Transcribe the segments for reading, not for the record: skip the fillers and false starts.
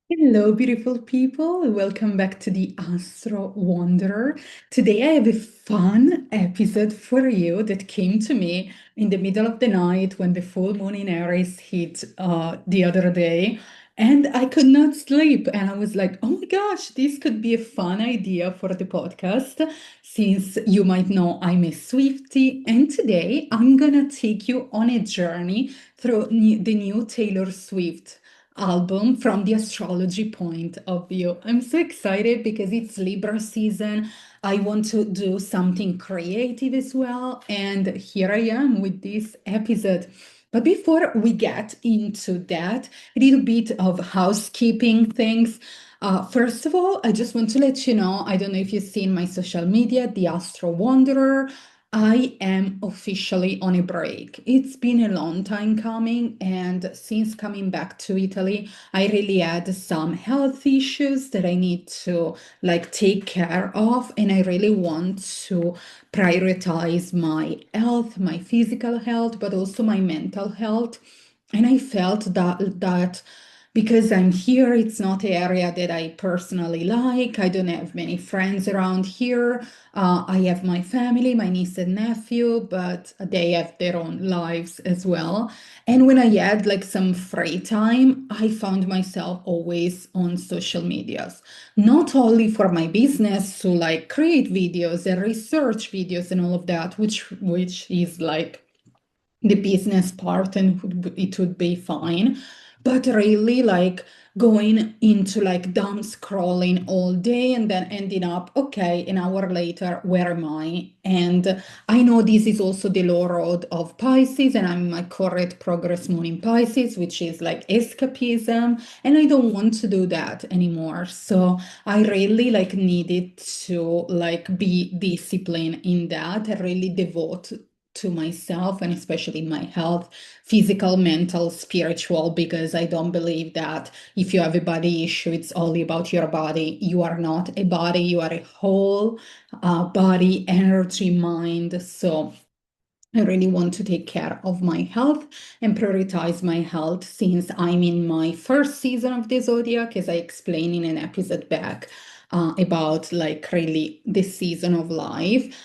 Hello, beautiful people. Welcome back to the Astro Wanderer. Today, I have a fun episode for you that came to me in the middle of the night when the full moon in Aries hit the other day. And I could not sleep. And I was like, oh my gosh, this could be a fun idea for the podcast. Since you might know I'm a Swiftie. And today, I'm going to take you on a journey through the new Taylor Swift album from the astrology point of view. I'm so excited because it's Libra season. I want to do something creative as well. And here I am with this episode. But before we get into that, a little bit of housekeeping things. First of all, I just want to let you know, I don't know if you've seen my social media, the Astro Wanderer. I am officially on a break. It's been a long time coming, and since coming back to Italy, I really had some health issues that I need to take care of, and I really want to prioritize my health, my physical health, but also my mental health. And I felt that because I'm here, it's not an area that I personally like. I don't have many friends around here. I have my family, my niece and nephew, but they have their own lives as well. And when I had some free time, I found myself always on social medias, not only for my business to create videos and research videos and all of that, which is the business part and it would be fine, but really going into dumb scrolling all day and then ending up, okay, an hour later, where am I? And I know this is also the low road of Pisces, and I'm my correct progress moon in Pisces, which is like escapism, and I don't want to do that anymore. So I really needed to be disciplined in that. I really devote to myself and especially my health, physical, mental, spiritual, because I don't believe that if you have a body issue, it's only about your body. You are not a body, you are a whole body, energy, mind. So I really want to take care of my health and prioritize my health since I'm in my first season of the Zodiac, as I explained in an episode back about really this season of life.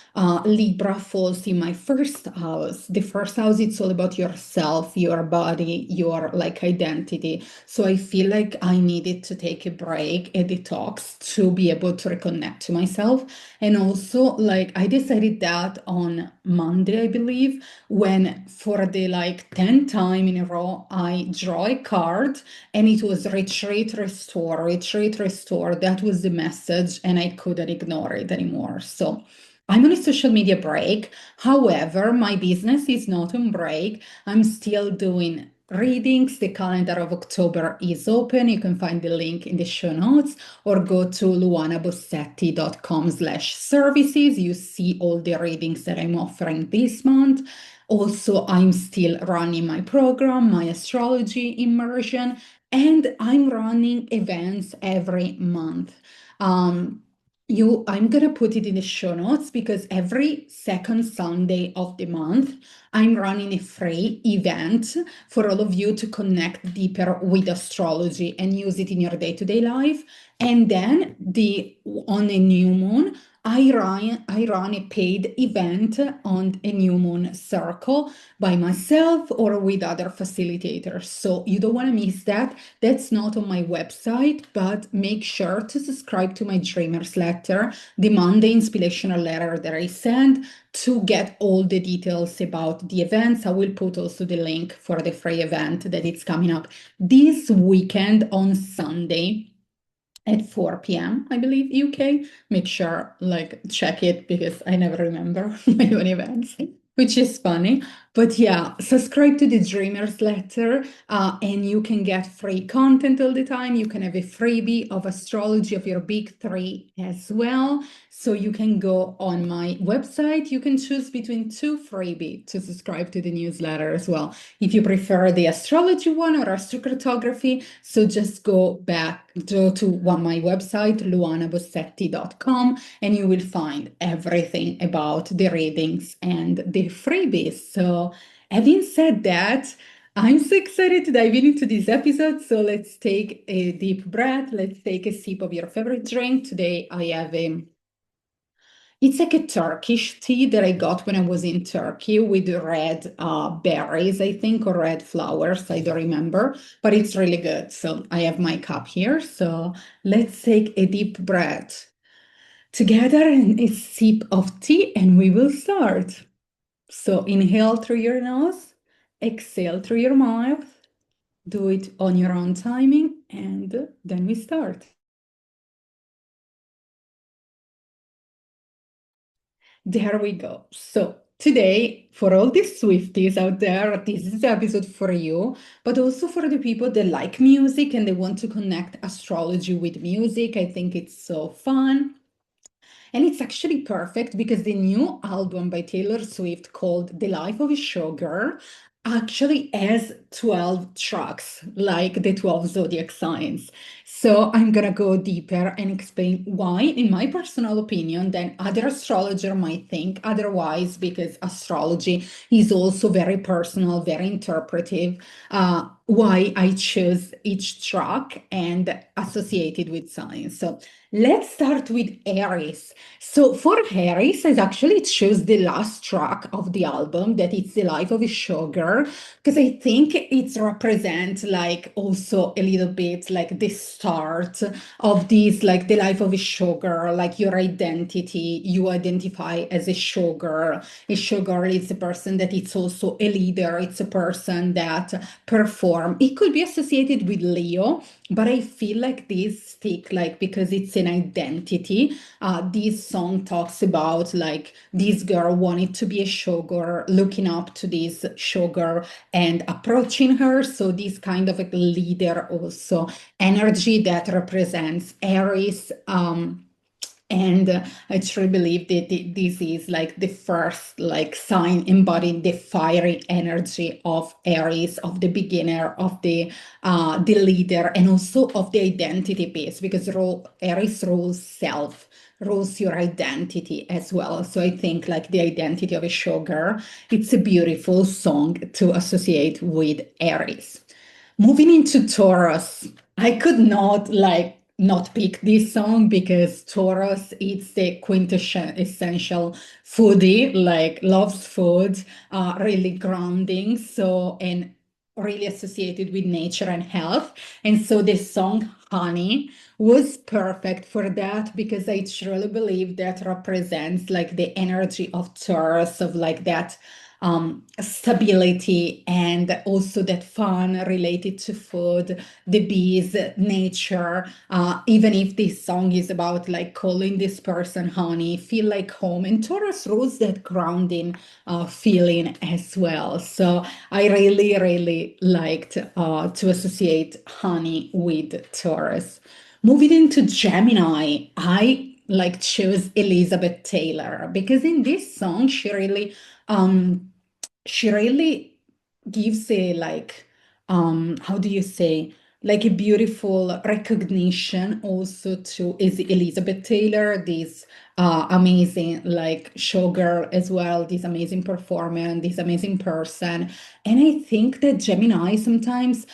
Libra falls in my first house. The first house, it's all about yourself, your body, your identity. So I feel like I needed to take a break, a detox to be able to reconnect to myself. And also, I decided that on Monday, I believe, when for the 10th time in a row, I draw a card and it was retreat, restore, retreat, restore. That was the message, and I couldn't ignore it anymore. So I'm on a social media break. However, my business is not on break. I'm still doing readings. The calendar of October is open. You can find the link in the show notes or go to luanabossetti.com/services. You see all the readings that I'm offering this month. Also, I'm still running my program, my astrology immersion, and I'm running events every month. Um, I'm gonna put it in the show notes because every second Sunday of the month, I'm running a free event for all of you to connect deeper with astrology and use it in your day-to-day life. And then the on a new moon, I run a paid event on a new moon circle by myself or with other facilitators. So you don't want to miss that. That's not on my website, but make sure to subscribe to my Dreamers letter, the Monday inspirational letter that I send to get all the details about the events. I will put also the link for the free event that it's coming up this weekend on Sunday at 4 p.m., I believe, UK. Make sure, check it because I never remember my own events, which is funny. But yeah, subscribe to the Dreamers letter and you can get free content all the time. You can have a freebie of astrology of your big three as well. So you can go on my website. You can choose between two freebie to subscribe to the newsletter as well. If you prefer the astrology one or astrocartography, so just go to my website, luanabossetti.com, and you will find everything about the readings and the freebies. So having said that, I'm so excited to dive into this episode. So let's take a deep breath. Let's take a sip of your favorite drink. Today I have it's like a Turkish tea that I got when I was in Turkey with red berries, I think, or red flowers. I don't remember, but it's really good. So I have my cup here. So let's take a deep breath together and a sip of tea, and we will start. So inhale through your nose, exhale through your mouth. Do it on your own timing, and then we start. There we go. So today, for all the Swifties out there, this is the episode for you, but also for the people that like music and they want to connect astrology with music. I think it's so fun. And it's actually perfect because the new album by Taylor Swift called The Life of a Showgirl actually has 12 tracks, like the 12 zodiac signs. So I'm gonna go deeper and explain why, in my personal opinion, then other astrologer might think otherwise, because astrology is also very personal, very interpretive. Why I chose each track and associated with signs. So let's start with Aries. So for Harris, I actually chose the last track of the album, that it's the life of a showgirl, because I think it represents like also a little bit like the start of this, like the life of a showgirl, like your identity. You identify as a showgirl. A showgirl is a person that it's also a leader. It's a person that perform. It could be associated with Leo, but I feel like this stick like because it's an identity. This song talks about like this girl wanted to be a showgirl, looking up to this showgirl and approaching her. So this kind of like leader also energy that represents Aries. And I truly believe that this is like the first like sign embodying the fiery energy of Aries, of the beginner, of the leader, and also of the identity piece, because Aries rules self, rules your identity as well. So I think like the identity of a showgirl, it's a beautiful song to associate with Aries. Moving into Taurus, I could not like not pick this song because Taurus is the quintessential essential foodie, like loves food, really grounding, so and really associated with nature and health. And so the song Honey was perfect for that because I truly believe that represents like the energy of Taurus, of like that stability and also that fun related to food, the bees, nature. Even if this song is about like calling this person honey, feel like home. And Taurus rules that grounding feeling as well. So I really, really liked to associate honey with Taurus. Moving into Gemini, I like chose Elizabeth Taylor because in this song um she really gives a like how do you say, like a beautiful recognition also to is Elizabeth Taylor, this amazing like showgirl as well, this amazing performer, this amazing person. And I think that Gemini sometimes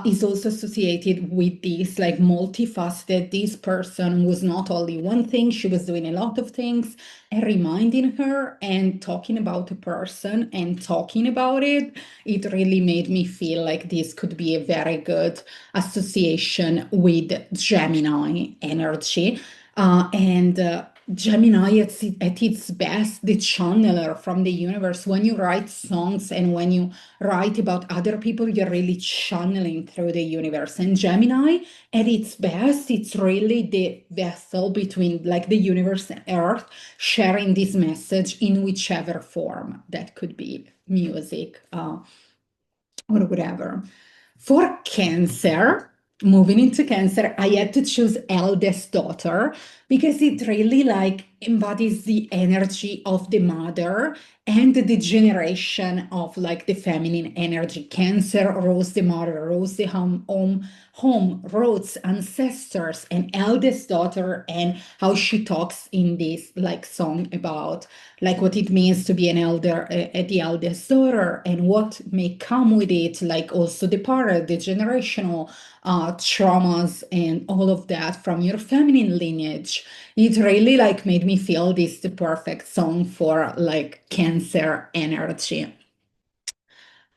is also associated with this like multifaceted. This person was not only one thing, she was doing a lot of things, and reminding her and talking about a person and talking about it, it really made me feel like this could be a very good association with Gemini energy. And Gemini at its best, the channeler from the universe. When you write songs and when you write about other people, you're really channeling through the universe. And Gemini at its best, it's really the vessel between like the universe and Earth, sharing this message in whichever form that could be music or whatever. For Cancer, moving into Cancer, I had to choose eldest daughter because it really like embodies the energy of the mother and the generation of like the feminine energy. Cancer rose the mother, rose the home, roots, ancestors, and eldest daughter, and how she talks in this like song about like what it means to be an elder, the eldest daughter, and what may come with it, like also the part, the generational traumas and all of that from your feminine lineage. It really like made me feel this the perfect song for like Cancer energy.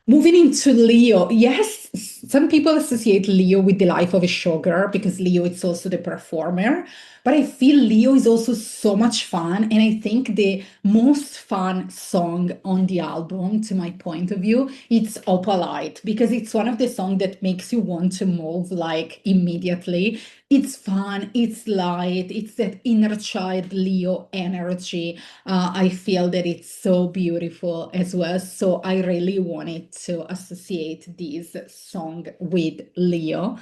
Moving into Leo, yes, some people associate Leo with the life of a showgirl because Leo is also the performer. But I feel Leo is also so much fun. And I think the most fun song on the album, to my point of view, it's Opalite because it's one of the songs that makes you want to move like immediately. It's fun, it's light, it's that inner child Leo energy. I feel that it's so beautiful as well. So I really wanted to associate this song with Leo.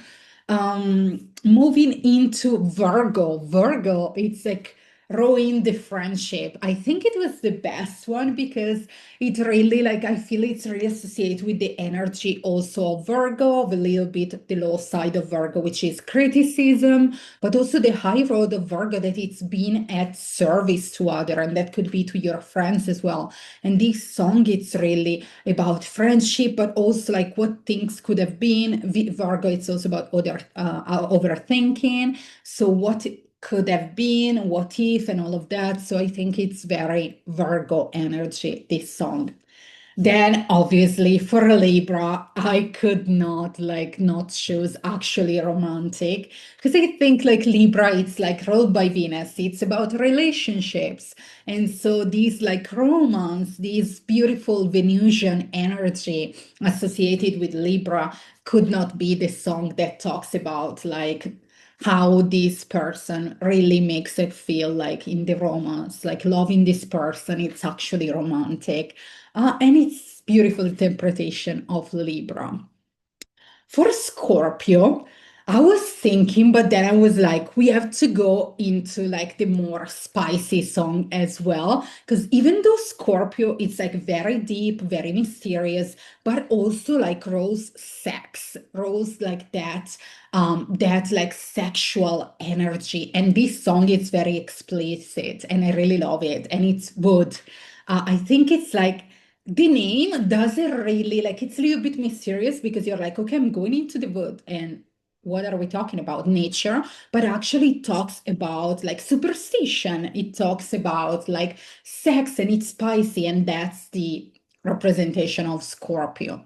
Moving into Virgo. Virgo, it's like ruin the friendship. I think it was the best one because it really like I feel it's really associated with the energy also of Virgo, of a little bit the low side of Virgo, which is criticism, but also the high road of Virgo that it's been at service to other, and that could be to your friends as well. And this song, it's really about friendship, but also like what things could have been. Virgo, it's also about other overthinking. So what could have been, what if, and all of that. So I think it's very Virgo energy, this song. Then obviously for Libra, I could not like not choose actually romantic because I think like Libra, it's like ruled by Venus. It's about relationships. And so these like romance, these beautiful Venusian energy associated with Libra could not be the song that talks about like how this person really makes it feel like in the romance, like loving this person, it's actually romantic. And it's beautiful interpretation of Libra. For Scorpio, I was thinking, but then I was like, we have to go into like the more spicy song as well. Because even though Scorpio, it's like very deep, very mysterious, but also like rose sex, rose like that like sexual energy. And this song is very explicit and I really love it. And it's wood. I think it's like the name doesn't really like it's a little bit mysterious because you're like, okay, I'm going into the wood and what are we talking about? Nature, but actually it talks about like superstition. It talks about like sex and it's spicy, and that's the representation of Scorpio.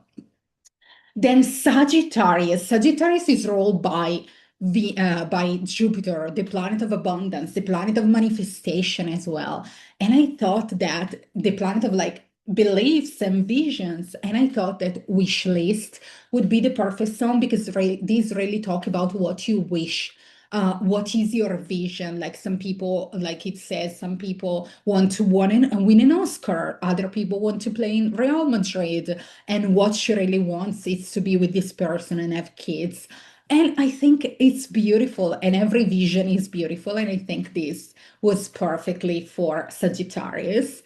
Then Sagittarius. Sagittarius is ruled by Jupiter, the planet of abundance, the planet of manifestation as well. And I thought that the planet of like beliefs and visions. And I thought that wish list would be the perfect song because these really talk about what you wish. What is your vision? Like some people, like it says, some people want to win an Oscar. Other people want to play in Real Madrid. And what she really wants is to be with this person and have kids. And I think it's beautiful, and every vision is beautiful. And I think this was perfectly for Sagittarius.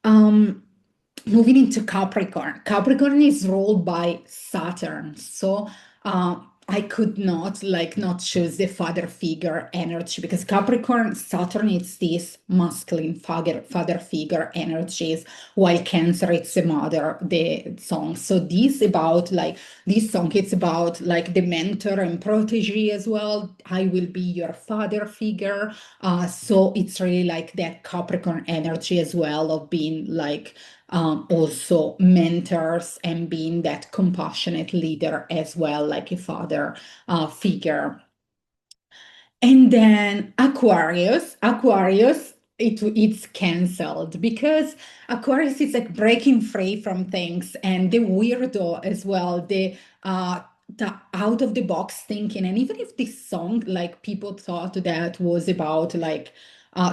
Um, Moving into Capricorn. Capricorn is ruled by Saturn. So I could not like not choose the father figure energy because Capricorn, Saturn, it's this masculine father figure energies, while Cancer, it's the mother, the song. So this song, it's about like the mentor and protege as well. I will be your father figure. So it's really like that Capricorn energy as well of being like also mentors and being that compassionate leader as well, like a father figure. And then Aquarius, it's canceled because Aquarius is like breaking free from things and the weirdo as well, the out of the box thinking. And even if this song, like people thought that was about like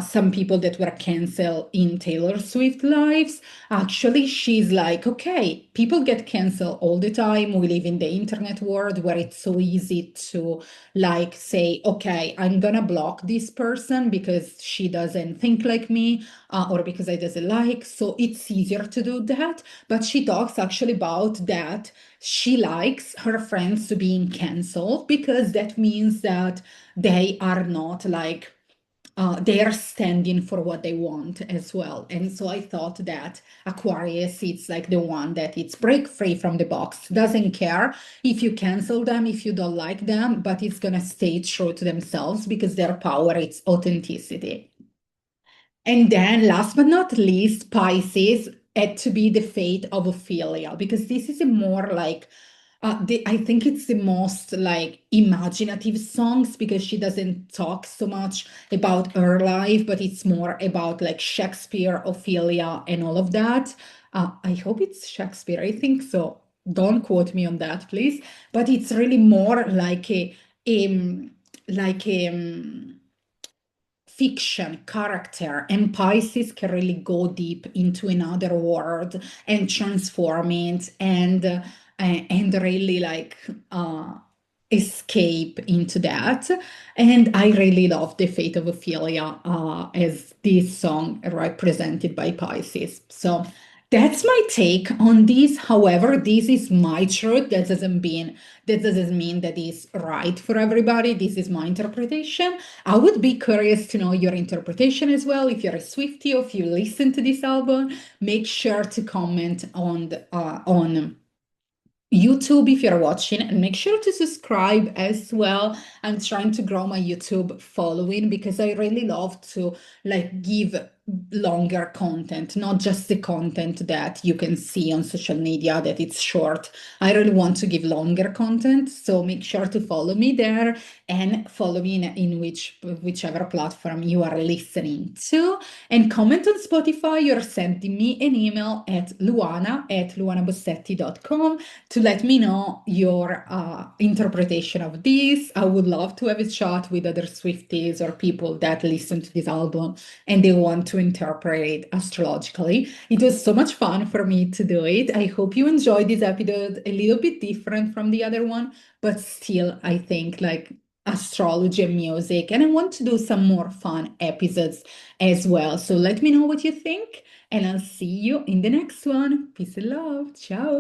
some people that were canceled in Taylor Swift lives. Actually, she's like, okay, people get canceled all the time. We live in the internet world where it's so easy to like say, okay, I'm gonna block this person because she doesn't think like me, or because I doesn't like. So it's easier to do that. But she talks actually about that she likes her friends to being canceled because that means that they are not like they are standing for what they want as well. And so I thought that Aquarius, it's like the one that it's break free from the box, doesn't care if you cancel them, if you don't like them, but it's gonna stay true to themselves because their power is authenticity. And then, last but not least, Pisces had to be the fate of Ophelia because this is a more like I think it's the most like imaginative songs because she doesn't talk so much about her life, but it's more about like Shakespeare, Ophelia, and all of that. I hope it's Shakespeare. I think so. Don't quote me on that, please. But it's really more um, like a fiction character, and Pisces can really go deep into another world and transform it and really like escape into that. And I really love the fate of Ophelia as this song represented by Pisces. So that's my take on this. However, this is my truth. That doesn't mean that is right for everybody. This is my interpretation. I would be curious to know your interpretation as well. If you're a Swiftie or if you listen to this album, make sure to comment on YouTube if you're watching, and make sure to subscribe as well. I'm trying to grow my YouTube following because I really love to like give longer content, not just the content that you can see on social media that it's short. I really want to give longer content. So make sure to follow me there and follow me in whichever platform you are listening to. And comment on Spotify or sending me an email at luana@luanabossetti.com to let me know your interpretation of this. I would love to have a chat with other Swifties or people that listen to this album and they want to interpret it astrologically. It was so much fun for me to do it. I hope you enjoyed this episode, a little bit different from the other one, but still, I think like astrology and music. And I want to do some more fun episodes as well. So let me know what you think, and I'll see you in the next one. Peace and love. Ciao.